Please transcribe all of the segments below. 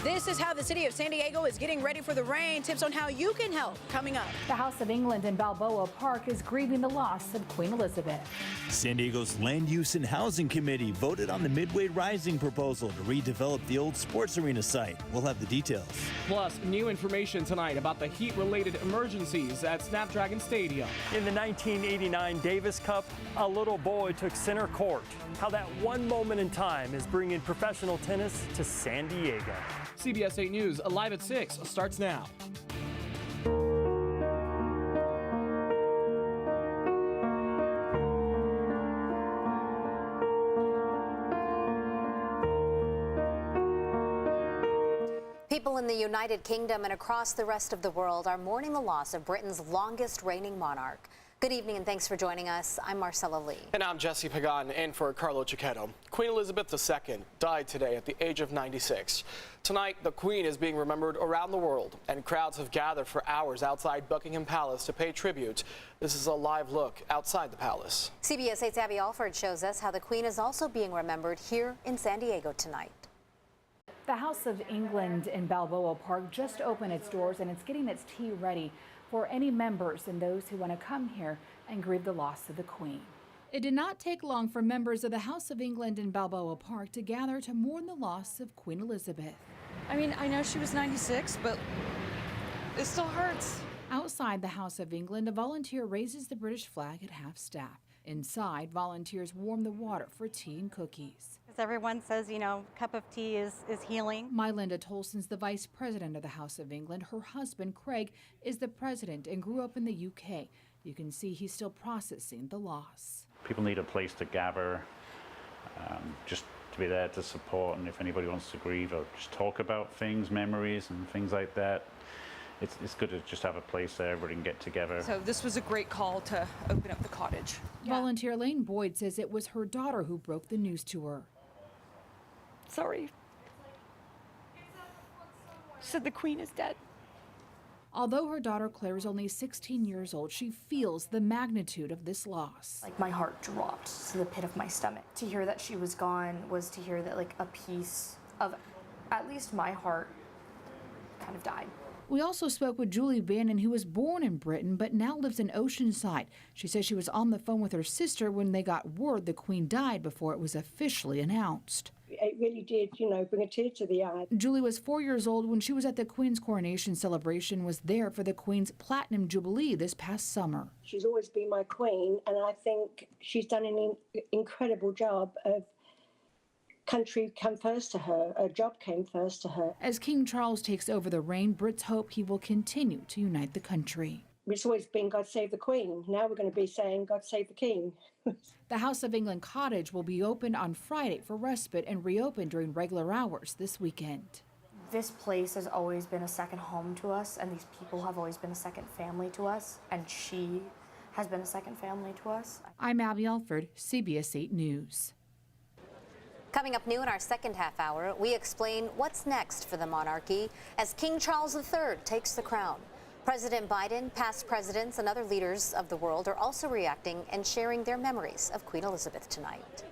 This is how the city of San Diego is getting ready for the rain. Tips on how you can help coming up. The House of England in Balboa Park is grieving the loss of Queen Elizabeth. San Diego's Land Use and Housing Committee voted on the Midway Rising proposal to redevelop the old sports arena site. We'll have the details. Plus, new information tonight about the heat-related emergencies at Snapdragon Stadium. In the 1989 Davis Cup, a little boy took center court. How that one moment in time is bringing professional tennis to San Diego. CBS 8 News, Live at 6, starts now. People in the United Kingdom and across the rest of the world are mourning the loss of Britain's longest reigning monarch. Good evening and thanks for joining us. I'm Marcella Lee. And I'm Jesse Pagan in for Carlo Cicchetto. Queen Elizabeth II died today at the age of 96. Tonight, the Queen is being remembered around the world, and crowds have gathered for hours outside Buckingham Palace to pay tribute. This is a live look outside the palace. CBS 8's Abby Alford shows us how the Queen is also being remembered here in San Diego tonight. The House of England in Balboa Park just opened its doors and it's getting its tea ready for any members and those who want to come here and grieve the loss of the Queen. It did not take long for members of the House of England in Balboa Park to gather to mourn the loss of Queen Elizabeth. I mean, I know she was 96, but it still hurts. Outside the House of England, a volunteer raises the British flag at half-staff. Inside, volunteers warm the water for tea and cookies. As everyone says, you know, cup of tea is healing. Mylinda Tolson's the vice president of the House of England. Her husband, Craig, is the president and grew up in the UK. You can see he's still processing the loss. People need a place to gather, just to be there to support, and if anybody wants to grieve or just talk about things, memories and things like that, it's good to just have a place there everybody can get together. So this was a great call to open up the cottage. Volunteer Lane Boyd says it was her daughter who broke the news to her. Sorry. She said the Queen is dead. Although her daughter Claire is only 16 years old, she feels the magnitude of this loss. Like my heart dropped to the pit of my stomach. To hear that she was gone was to hear that like a piece of at least my heart kind of died. We also spoke with Julie Bannon, who was born in Britain but now lives in Oceanside. She says she was on the phone with her sister when they got word the Queen died before it was officially announced. It really did, you know, bring a tear to the eye. Julie was 4 years old when she was at the Queen's coronation celebration, was there for the Queen's Platinum Jubilee this past summer. She's always been my queen, and I think she's done an incredible job of country come first to her, a job came first to her. As King Charles takes over the reign, Brits hope he will continue to unite the country. It's always been God save the Queen. Now we're going to be saying God save the King. The House of England cottage will be opened on Friday for respite and reopen during regular hours this weekend. This place has always been a second home to us, and these people have always been a second family to us, and she has been a second family to us. I'm Abby Alford, CBS 8 News. Coming up new in our second half hour, we explain what's next for the monarchy as King Charles III takes the crown. President Biden, past presidents, and other leaders of the world are also reacting and sharing their memories of Queen Elizabeth tonight.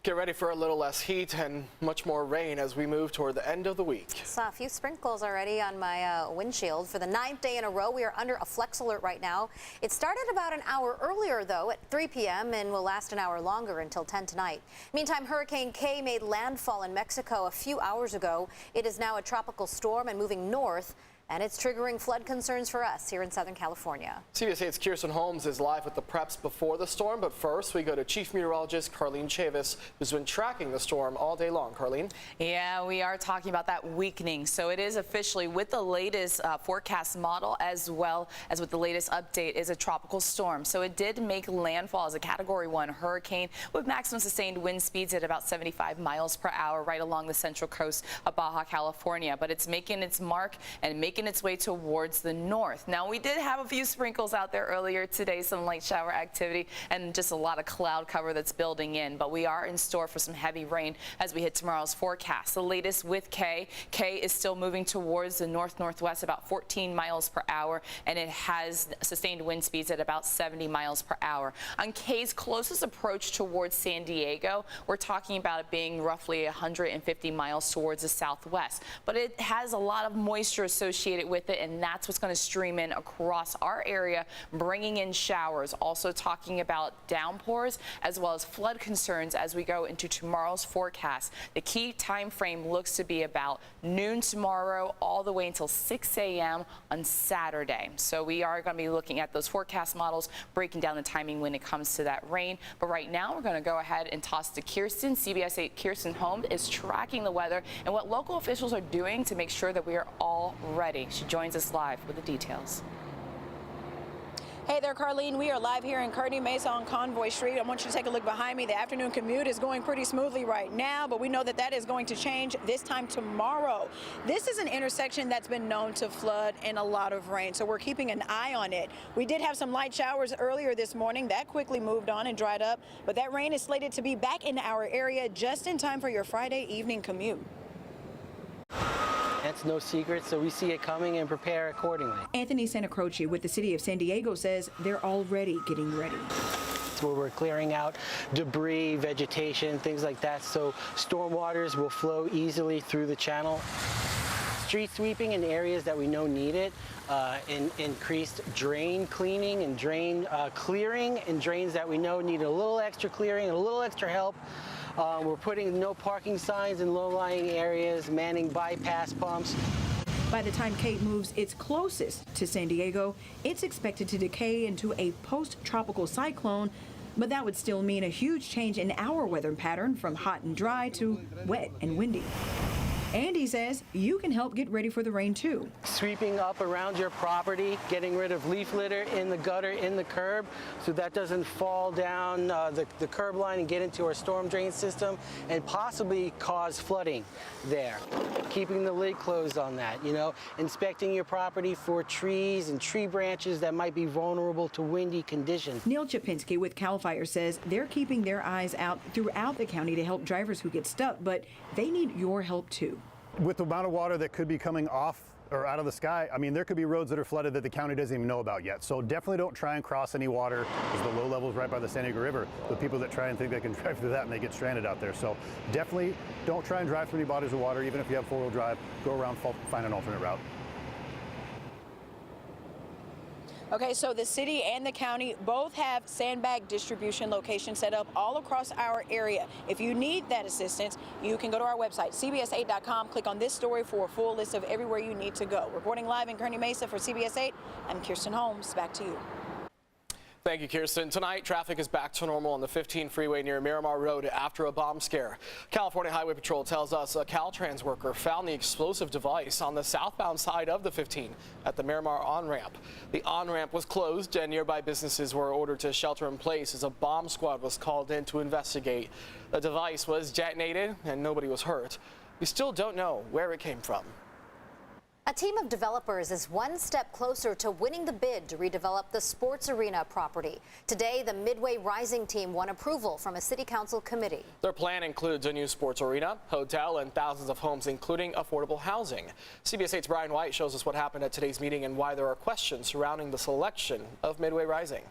Get ready for a little less heat and much more rain as we move toward the end of the week. Saw a few sprinkles already on my windshield. For the 9th day in a row, we are under a flex alert right now. It started about an hour earlier, though, at 3 p.m. and will last an hour longer until 10 tonight. Meantime, Hurricane Kay made landfall in Mexico a few hours ago. It is now a tropical storm and moving north, and it's triggering flood concerns for us here in Southern California. CBS 8's Kirsten Holmes is live with the preps before the storm, but first we go to Chief Meteorologist Carlene Chavis, who's been tracking the storm all day long. Carlene? Yeah, we are talking about that weakening. So it is officially with the latest forecast model as well as with the latest update is a tropical storm. So it did make landfall as a Category 1 hurricane with maximum sustained wind speeds at about 75 miles per hour right along the central coast of Baja California. But it's making its mark and making making its way towards the north. Now, we did have a few sprinkles out there earlier today, some light shower activity, and just a lot of cloud cover that's building in. But we are in store for some heavy rain as we hit tomorrow's forecast. The latest with Kay. Kay is still moving towards the north-northwest about 14 miles per hour, and it has sustained wind speeds at about 70 miles per hour. On Kay's closest approach towards San Diego, we're talking about it being roughly 150 miles towards the southwest. But it has a lot of moisture associated with it, and that's what's going to stream in across our area, bringing in showers. Also talking about downpours as well as flood concerns as we go into tomorrow's forecast. The key time frame looks to be about noon tomorrow all the way until 6 a.m. on Saturday. So we are going to be looking at those forecast models, breaking down the timing when it comes to that rain. But right now, we're going to go ahead and toss to Kirsten. CBS 8 Kirsten Holmes is tracking the weather and what local officials are doing to make sure that we are all ready. She joins us live with the details. Hey there, Carlene. We are live here in Kearny Mesa on Convoy Street. I want you to take a look behind me. The afternoon commute is going pretty smoothly right now, but we know that that is going to change this time tomorrow. This is an intersection that's been known to flood in a lot of rain, so we're keeping an eye on it. We did have some light showers earlier this morning. That quickly moved on and dried up, but that rain is slated to be back in our area just in time for your Friday evening commute. That's no secret, so we see it coming and prepare accordingly. Anthony Santa Croce with the City of San Diego says they're already getting ready. It's where we're clearing out debris, vegetation, things like that, so storm waters will flow easily through the channel. Street sweeping in areas that we know need it, increased drain cleaning and drain clearing in drains that we know need a little extra clearing and a little extra help. We're putting no parking signs in low-lying areas, manning bypass pumps. By the time Kate moves its closest to San Diego, it's expected to decay into a post-tropical cyclone, but that would still mean a huge change in our weather pattern from hot and dry to wet and windy. Andy says you can help get ready for the rain too. Sweeping up around your property, getting rid of leaf litter in the gutter, in the curb, so that doesn't fall down the curb line and get into our storm drain system and possibly cause flooding there. Keeping the lid closed on that, inspecting your property for trees and tree branches that might be vulnerable to windy conditions. Neil Chapinski with CAL FIRE says they're keeping their eyes out throughout the county to help drivers who get stuck, but they need your help too. With the amount of water that could be coming off or out of the sky, I mean, there could be roads that are flooded that the county doesn't even know about yet. So definitely don't try and cross any water, because the low level is right by the San Diego River. The people that try and think they can drive through that and they get stranded out there. So definitely don't try and drive through any bodies of water, even if you have four-wheel drive. Go around, find an alternate route. Okay, so the city and the county both have sandbag distribution locations set up all across our area. If you need that assistance, you can go to our website, CBS8.com, click on this story for a full list of everywhere you need to go. Reporting live in Kearny Mesa for CBS 8, I'm Kirsten Holmes. Back to you. Thank you, Kirsten. Tonight, traffic is back to normal on the 15 freeway near Miramar Road after a bomb scare. California Highway Patrol tells us a Caltrans worker found the explosive device on the southbound side of the 15 at the Miramar on-ramp. The on-ramp was closed and nearby businesses were ordered to shelter in place as a bomb squad was called in to investigate. The device was detonated and nobody was hurt. We still don't know where it came from. A team of developers is one step closer to winning the bid to redevelop the sports arena property. Today, the Midway Rising team won approval from a city council committee. Their plan includes a new sports arena, hotel, and thousands of homes, including affordable housing. CBS 8's Brian White shows us what happened at today's meeting and why there are questions surrounding the selection of Midway Rising.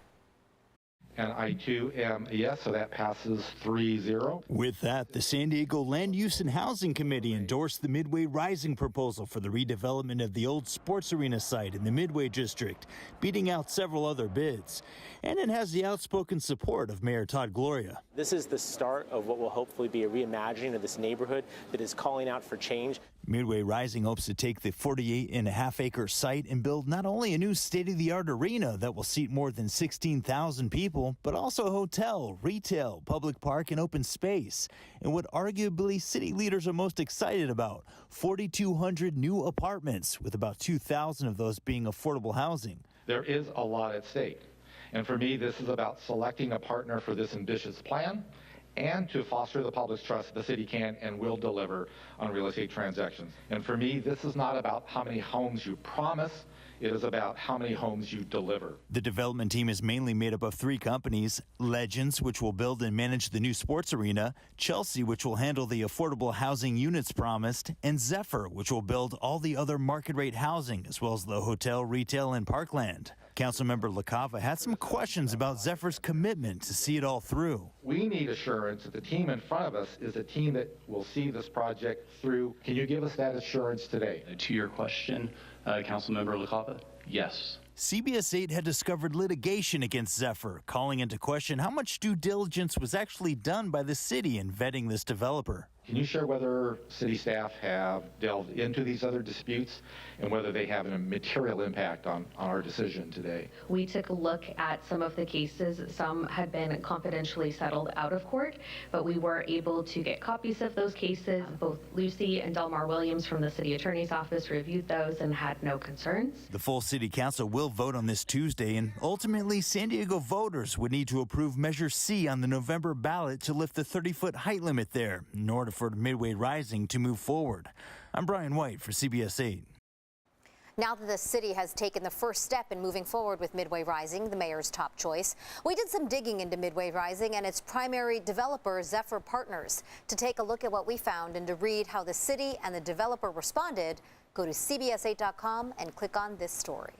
And I too am a yes, so that passes 3-0. With that, the San Diego Land Use and Housing Committee endorsed the Midway Rising proposal for the redevelopment of the old sports arena site in the Midway District, beating out several other bids. And it has the outspoken support of Mayor Todd Gloria. This is the start of what will hopefully be a reimagining of this neighborhood that is calling out for change. Midway Rising hopes to take the 48.5-acre site and build not only a new state-of-the-art arena that will seat more than 16,000 people, but also a hotel, retail, public park, and open space. And what arguably city leaders are most excited about, 4,200 new apartments, with about 2,000 of those being affordable housing. There is a lot at stake. And for me, this is about selecting a partner for this ambitious plan and to foster the public's trust the city can and will deliver on real estate transactions. And for me, this is not about how many homes you promise, it is about how many homes you deliver. The development team is mainly made up of 3 companies: Legends, which will build and manage the new sports arena; Chelsea, which will handle the affordable housing units promised; and Zephyr, which will build all the other market rate housing, as well as the hotel, retail, and parkland. Councilmember LaCava had some questions about Zephyr's commitment to see it all through. We need assurance that the team in front of us is a team that will see this project through. Can you give us that assurance today? To your question, Councilmember LaCava, yes. CBS 8 had discovered litigation against Zephyr, calling into question how much due diligence was actually done by the city in vetting this developer. Can you share whether city staff have delved into these other disputes and whether they have a material impact on our decision today? We took a look at some of the cases. Some had been confidentially settled out of court, but we were able to get copies of those cases. Both Lucy and Delmar Williams from the city attorney's office reviewed those and had no concerns. The full city council will vote on this Tuesday, and ultimately San Diego voters would need to approve Measure C on the November ballot to lift the 30-foot height limit there, in order for Midway Rising to move forward. I'm Brian White for CBS 8. Now that the city has taken the first step in moving forward with Midway Rising, the mayor's top choice, we did some digging into Midway Rising and its primary developer, Zephyr Partners. To take a look at what we found and to read how the city and the developer responded, go to CBS8.com and click on this story.